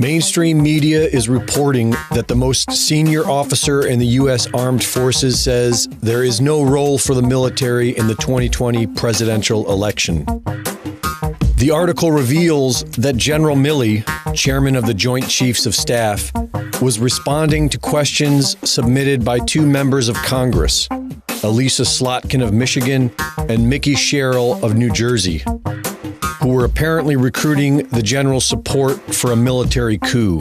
Mainstream media is reporting that the most senior officer in the U.S. Armed Forces says there is no role for the military in the 2020 presidential election. The article reveals that General Milley, chairman of the Joint Chiefs of Staff, was responding to questions submitted by two members of Congress, Elissa Slotkin of Michigan and Mickey Sherrill of New Jersey, who were apparently recruiting the general's support for a military coup.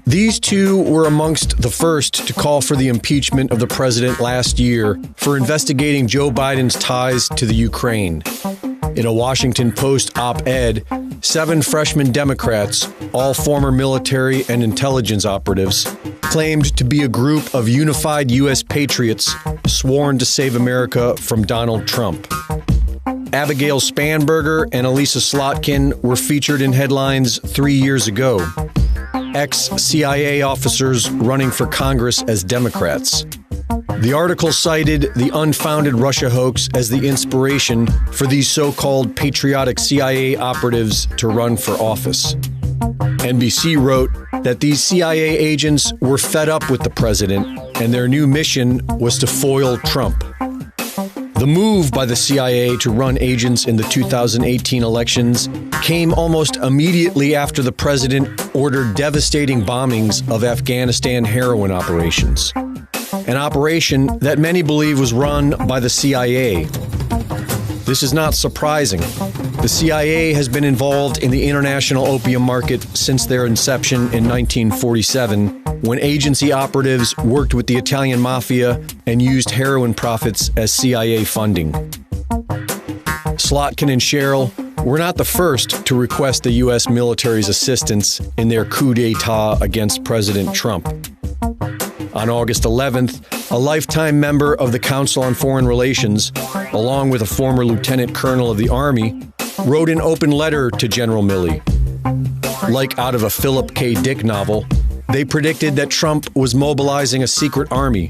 These two were amongst the first to call for the impeachment of the president last year for investigating Joe Biden's ties to the Ukraine. In a Washington Post op-ed, 7 freshman Democrats, all former military and intelligence operatives, claimed to be a group of unified U.S. patriots sworn to save America from Donald Trump. Abigail Spanberger and Elissa Slotkin were featured in headlines 3 years ago. Ex-CIA officers running for Congress as Democrats. The article cited the unfounded Russia hoax as the inspiration for these so-called patriotic CIA operatives to run for office. NBC wrote that these CIA agents were fed up with the president, and their new mission was to foil Trump. The move by the CIA to run agents in the 2018 elections came almost immediately after the president ordered devastating bombings of Afghanistan heroin operations, an operation that many believe was run by the CIA. This is not surprising. The CIA has been involved in the international opium market since their inception in 1947, when agency operatives worked with the Italian mafia and used heroin profits as CIA funding. Slotkin and Sherrill were not the first to request the U.S. military's assistance in their coup d'etat against President Trump. On August 11th, a lifetime member of the Council on Foreign Relations, along with a former lieutenant colonel of the Army, wrote an open letter to General Milley. Like out of a Philip K. Dick novel, they predicted that Trump was mobilizing a secret army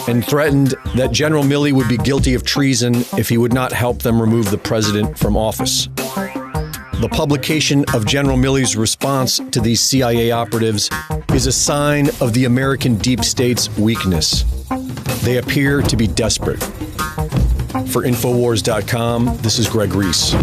and threatened that General Milley would be guilty of treason if he would not help them remove the president from office. The publication of General Milley's response to these CIA operatives is a sign of the American deep state's weakness. They appear to be desperate. For Infowars.com, this is Greg Reese.